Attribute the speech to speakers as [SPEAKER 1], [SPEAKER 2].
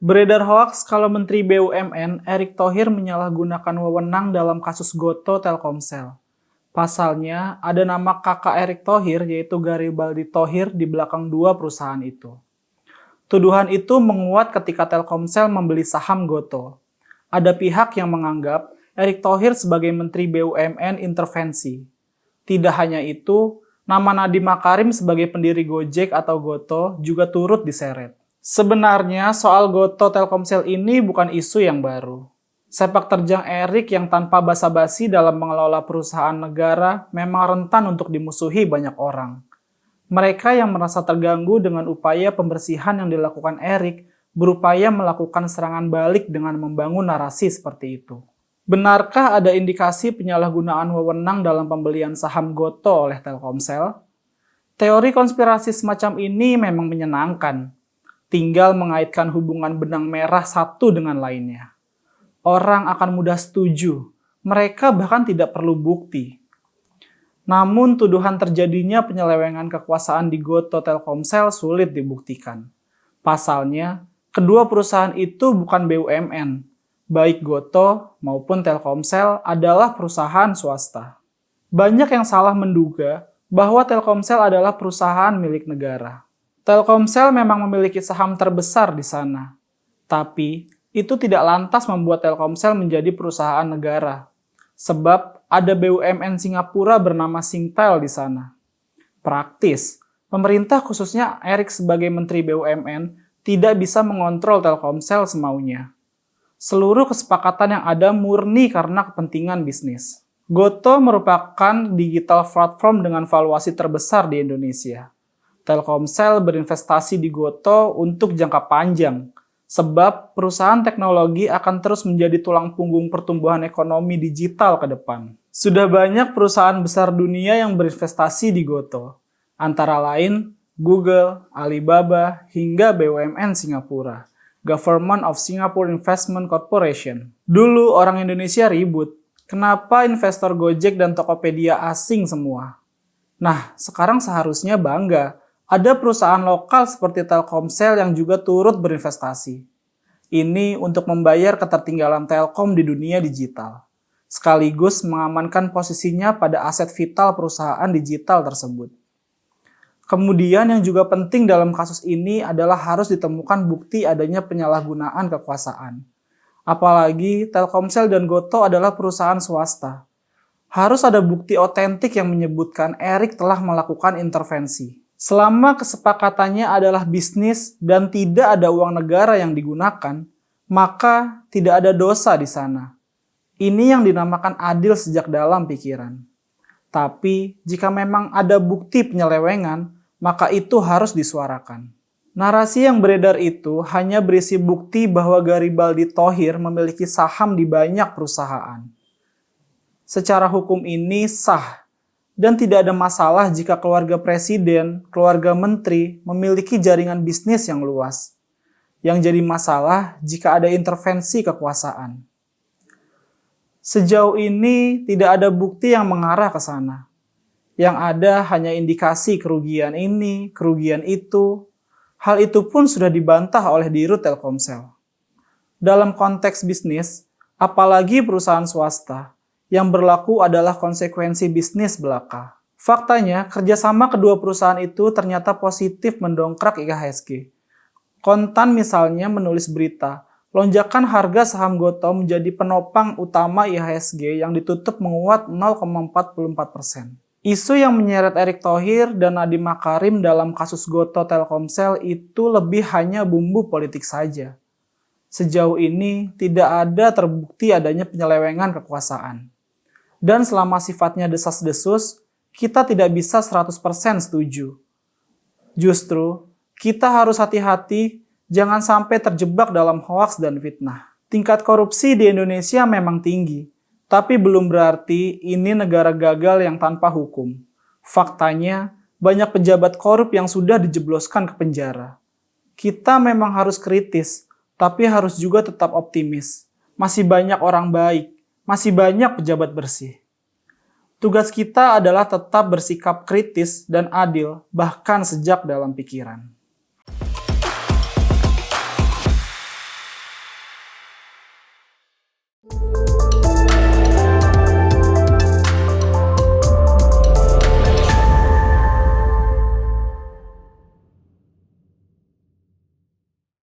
[SPEAKER 1] Beredar hoaks kalau Menteri BUMN Erick Thohir menyalahgunakan wewenang dalam kasus Gotoh Telkomsel. Pasalnya, ada nama kakak Erick Thohir yaitu Garibaldi Thohir di belakang dua perusahaan itu. Tuduhan itu menguat ketika Telkomsel membeli saham Gotoh. Ada pihak yang menganggap Erick Thohir sebagai Menteri BUMN intervensi. Tidak hanya itu, nama Nadiem Makarim sebagai pendiri Gojek atau Gotoh juga turut diseret. Sebenarnya soal Gotoh Telkomsel ini bukan isu yang baru. Sepak terjang Erick yang tanpa basa-basi dalam mengelola perusahaan negara memang rentan untuk dimusuhi banyak orang. Mereka yang merasa terganggu dengan upaya pembersihan yang dilakukan Erick berupaya melakukan serangan balik dengan membangun narasi seperti itu. Benarkah ada indikasi penyalahgunaan wewenang dalam pembelian saham Gotoh oleh Telkomsel? Teori konspirasi semacam ini memang menyenangkan. Tinggal mengaitkan hubungan benang merah satu dengan lainnya. Orang akan mudah setuju, mereka bahkan tidak perlu bukti. Namun tuduhan terjadinya penyelewengan kekuasaan di Gotoh Telkomsel sulit dibuktikan. Pasalnya, kedua perusahaan itu bukan BUMN. Baik Gotoh maupun Telkomsel adalah perusahaan swasta. Banyak yang salah menduga bahwa Telkomsel adalah perusahaan milik negara. Telkomsel memang memiliki saham terbesar di sana. Tapi, itu tidak lantas membuat Telkomsel menjadi perusahaan negara. Sebab ada BUMN Singapura bernama Singtel di sana. Praktis, pemerintah khususnya Erick sebagai Menteri BUMN tidak bisa mengontrol Telkomsel semaunya. Seluruh kesepakatan yang ada murni karena kepentingan bisnis. Gotoh merupakan digital platform dengan valuasi terbesar di Indonesia. Telkomsel berinvestasi di Gotoh untuk jangka panjang, sebab perusahaan teknologi akan terus menjadi tulang punggung pertumbuhan ekonomi digital ke depan. Sudah banyak perusahaan besar dunia yang berinvestasi di Gotoh, antara lain Google, Alibaba, hingga BUMN Singapura, Government of Singapore Investment Corporation. Dulu orang Indonesia ribut, kenapa investor Gojek dan Tokopedia asing semua? Nah, sekarang seharusnya bangga. Ada perusahaan lokal seperti Telkomsel yang juga turut berinvestasi. Ini untuk membayar ketertinggalan Telkom di dunia digital, sekaligus mengamankan posisinya pada aset vital perusahaan digital tersebut. Kemudian yang juga penting dalam kasus ini adalah harus ditemukan bukti adanya penyalahgunaan kekuasaan. Apalagi Telkomsel dan Gotoh adalah perusahaan swasta. Harus ada bukti otentik yang menyebutkan Erick telah melakukan intervensi. Selama kesepakatannya adalah bisnis dan tidak ada uang negara yang digunakan, maka tidak ada dosa di sana. Ini yang dinamakan adil sejak dalam pikiran. Tapi, jika memang ada bukti penyelewengan, maka itu harus disuarakan. Narasi yang beredar itu hanya berisi bukti bahwa Garibaldi Thohir memiliki saham di banyak perusahaan. Secara hukum ini sah. Dan tidak ada masalah jika keluarga presiden, keluarga menteri memiliki jaringan bisnis yang luas. Yang jadi masalah jika ada intervensi kekuasaan. Sejauh ini tidak ada bukti yang mengarah ke sana. Yang ada hanya indikasi kerugian ini, kerugian itu. Hal itu pun sudah dibantah oleh Dirut Telkomsel. Dalam konteks bisnis, apalagi perusahaan swasta, yang berlaku adalah konsekuensi bisnis belaka. Faktanya, kerjasama kedua perusahaan itu ternyata positif mendongkrak IHSG. Kontan misalnya menulis berita, lonjakan harga saham Gotoh menjadi penopang utama IHSG yang ditutup menguat 0,44%. Isu yang menyeret Erick Thohir dan Nadiem Makarim dalam kasus Gotoh Telkomsel itu lebih hanya bumbu politik saja. Sejauh ini tidak ada terbukti adanya penyelewengan kekuasaan. Dan selama sifatnya desas-desus, kita tidak bisa 100% setuju. Justru, kita harus hati-hati jangan sampai terjebak dalam hoaks dan fitnah. Tingkat korupsi di Indonesia memang tinggi, tapi belum berarti ini negara gagal yang tanpa hukum. Faktanya, banyak pejabat korup yang sudah dijebloskan ke penjara. Kita memang harus kritis, tapi harus juga tetap optimis. Masih banyak orang baik. Masih banyak pejabat bersih. Tugas kita adalah tetap bersikap kritis dan adil, bahkan sejak dalam pikiran.